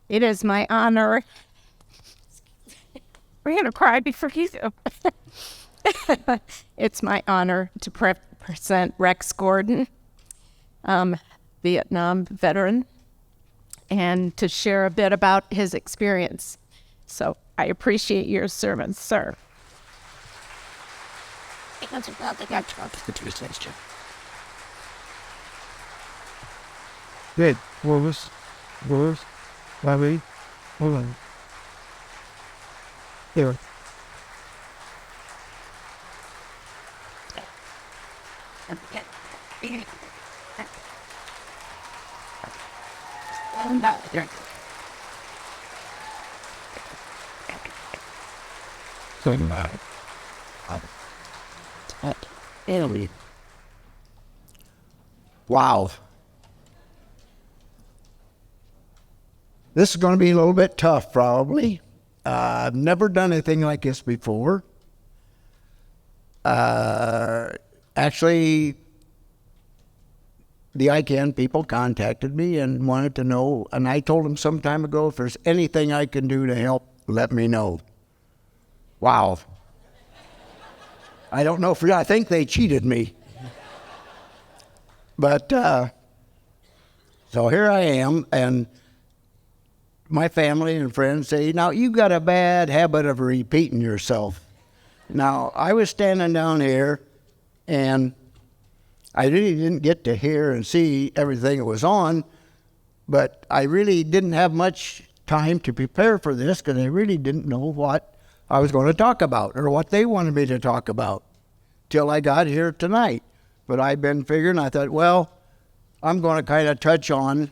It is my honor. We're going to cry before you do. It's my honor to present Rex Gordon, Vietnam veteran, and to share a bit about his experience. So I appreciate your service, sir. Good. Willis. Bobby. Hold on. Here. Italy. Wow. This is going to be a little bit tough, probably. I've never done anything like this before. Actually, the ICAN people contacted me and wanted to know, and I told them some time ago, if there's anything I can do to help, let me know. Wow. I don't know I think they cheated me. But, so here I am, and my family and friends say, now you've got a bad habit of repeating yourself. Now, I was standing down here, and I really didn't get to hear and see everything that was on, but I really didn't have much time to prepare for this because I really didn't know what I was going to talk about or what they wanted me to talk about till I got here tonight. But I've been figuring, I thought, well, I'm going to kind of touch on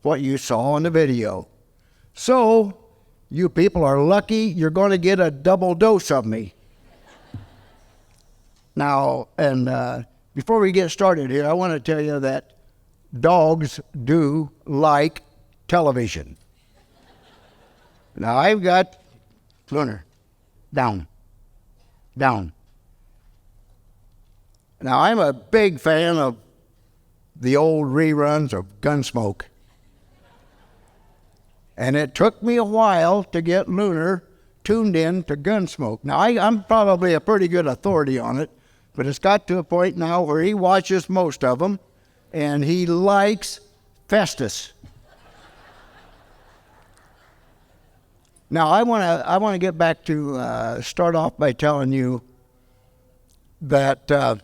what you saw in the video. So, you people are lucky you're going to get a double dose of me. Now, and before we get started here, I want to tell you that dogs do like television. Now, I've got Lunar, down. Now, I'm a big fan of the old reruns of Gunsmoke. And it took me a while to get Lunar tuned in to Gunsmoke. Now, I'm probably a pretty good authority on it, but it's got to a point now where he watches most of them, and he likes Festus. Now, I want to get back to start off by telling you that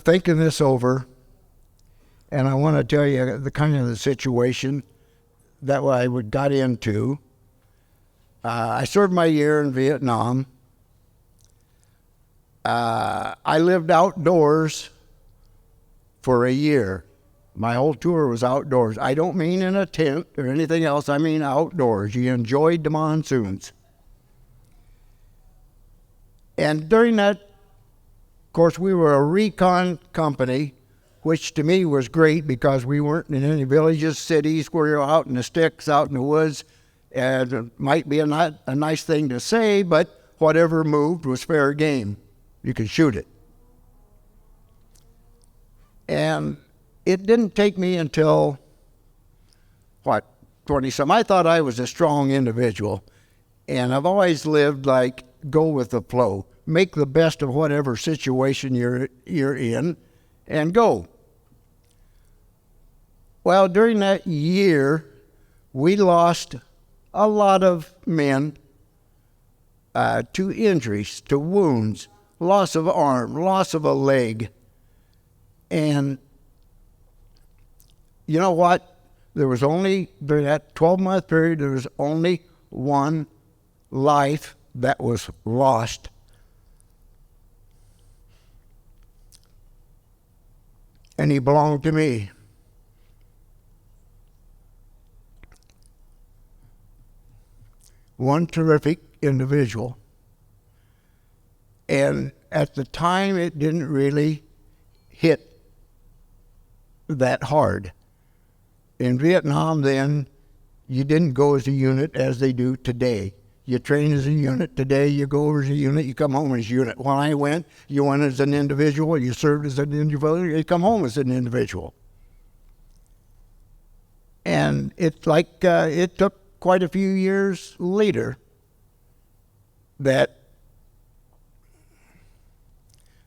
thinking this over, and I want to tell you the kind of the situation that I got into. I served my year in Vietnam. I lived outdoors for a year. My whole tour was outdoors. I don't mean in a tent or anything else. I mean outdoors. You enjoyed the monsoons. And during that, of course, we were a recon company, which to me was great because we weren't in any villages, cities, where you're out in the sticks, out in the woods. And it might be a nice thing to say, but whatever moved was fair game. You could shoot it. And it didn't take me until, 20-some. I thought I was a strong individual. And I've always lived like, go with the flow. Make the best of whatever situation you're in, and go. Well, during that year, we lost a lot of men to injuries, to wounds, loss of arm, loss of a leg. And you know what? There was only, during that 12-month period, there was only one life that was lost. And he belonged to me. One terrific individual. And at the time, it didn't really hit that hard. In Vietnam then, you didn't go as a unit as they do today. You train as a unit. Today, you go over as a unit, you come home as a unit. When I went, you went as an individual, you served as an individual, you come home as an individual. And it's like it took quite a few years later that,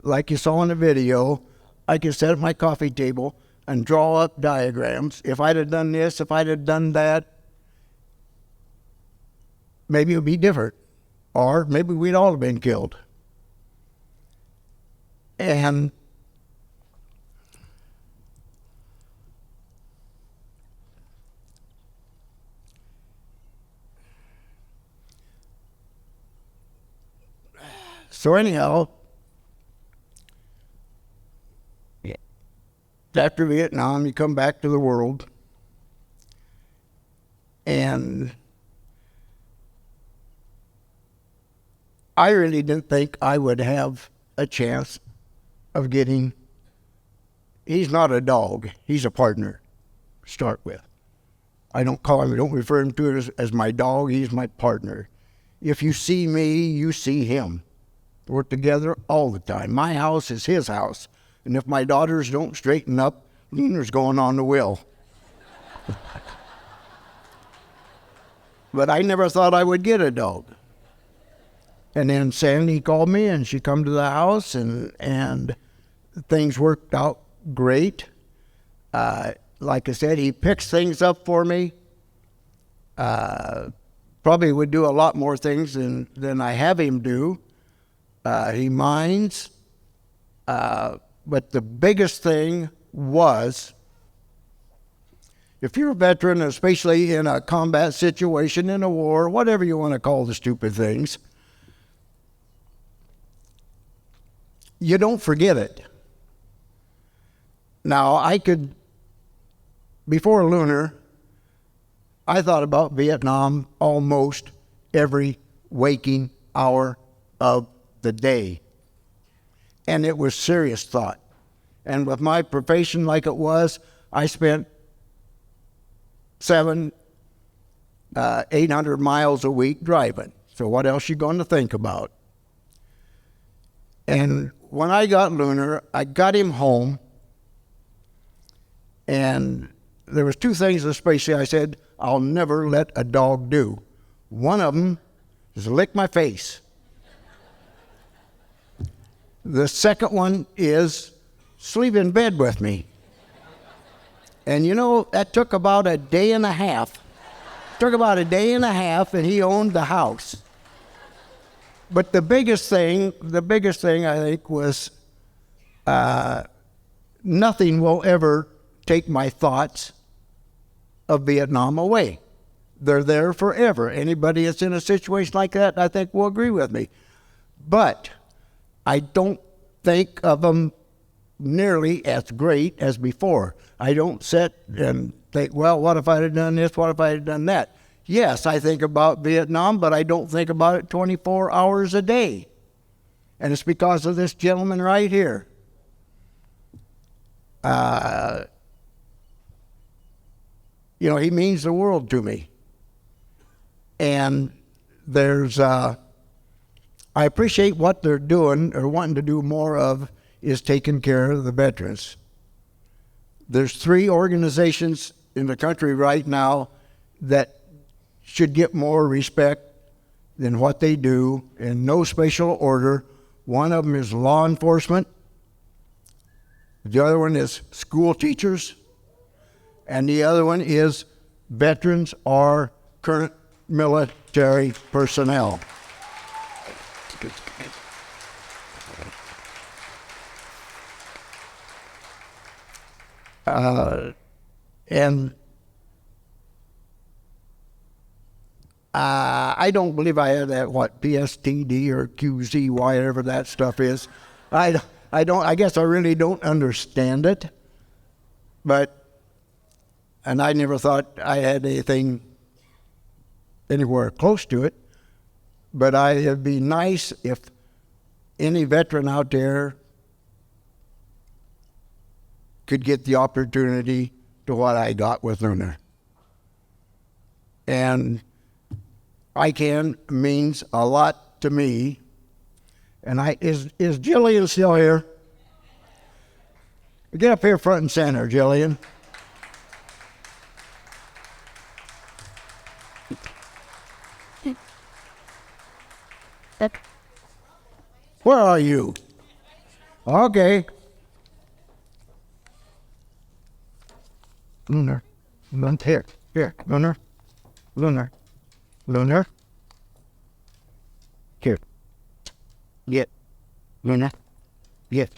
like you saw in the video, I could sit at my coffee table and draw up diagrams. If I'd have done this, if I'd have done that, maybe it would be different. Or maybe we'd all have been killed. And so anyhow, after Vietnam, you come back to the world, and I really didn't think I would have a chance of getting. He's not a dog, he's a partner to start with. I don't refer him to it as my dog, he's my partner. If you see me, you see him. We're together all the time. My house is his house. And if my daughters don't straighten up, Lunar's going on the will. But I never thought I would get a dog. And then Sandy called me, and she come to the house, and things worked out great. Like I said, he picks things up for me. Probably would do a lot more things than I have him do. He minds. But the biggest thing was, if you're a veteran, especially in a combat situation, in a war, whatever you want to call the stupid things, you don't forget it. Now, before Lunar, I thought about Vietnam almost every waking hour of the day. And it was serious thought. And with my profession like it was, I spent 800 miles a week driving. So what else you going to think about? And when I got Lunar, I got him home, and there was two things especially I said I'll never let a dog do. One of them is lick my face. The second one is sleep in bed with me. And you know, that took about a day and a half. And he owned the house. But the biggest thing I think was nothing will ever take my thoughts of Vietnam away. They're there forever. Anybody that's in a situation like that, I think, will agree with me. But I don't think of them nearly as great as before. I don't sit and think, well, what if I had done this? What if I had done that? Yes, I think about Vietnam, but I don't think about it 24 hours a day. And it's because of this gentleman right here. He means the world to me. And I appreciate what they're doing or wanting to do more of is taking care of the veterans. There's 3 organizations in the country right now that should get more respect than what they do in no special order. One of them is law enforcement. The other one is school teachers. And the other one is veterans or current military personnel. And I don't believe I had that, PSTD or QZ, whatever that stuff is. I guess I really don't understand it. And I never thought I had anything anywhere close to it. But it'd be nice if any veteran out there could get the opportunity to what I got with Lunar. And ICAN means a lot to me. And is Jillian still here? Get up here front and center, Jillian. Where are you? Okay. Lunar. Here. Here. Lunar. Lunar. Lunar. Here. Get. Luna. Get.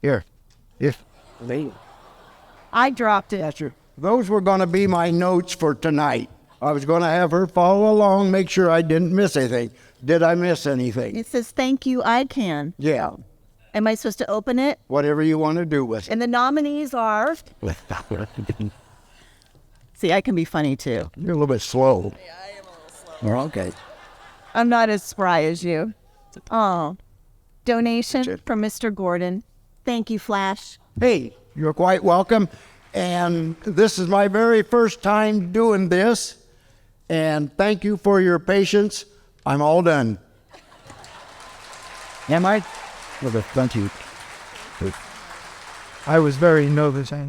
Here. If. I dropped it. That's your. Those were going to be my notes for tonight. I was going to have her follow along, make sure I didn't miss anything. Did I miss anything? It says, thank you, ICAN. Yeah. Am I supposed to open it? Whatever you want to do with it. And the nominees are... See, I can be funny too. You're a little bit slow. Yeah, I am a little slow. Okay. I'm not as spry as you. Oh, Donation from Mr. Gordon. Thank you, Flash. Hey, you're quite welcome. And this is my very first time doing this. And thank you for your patience. I'm all done. Am I? Well, thank you. I was very nervous and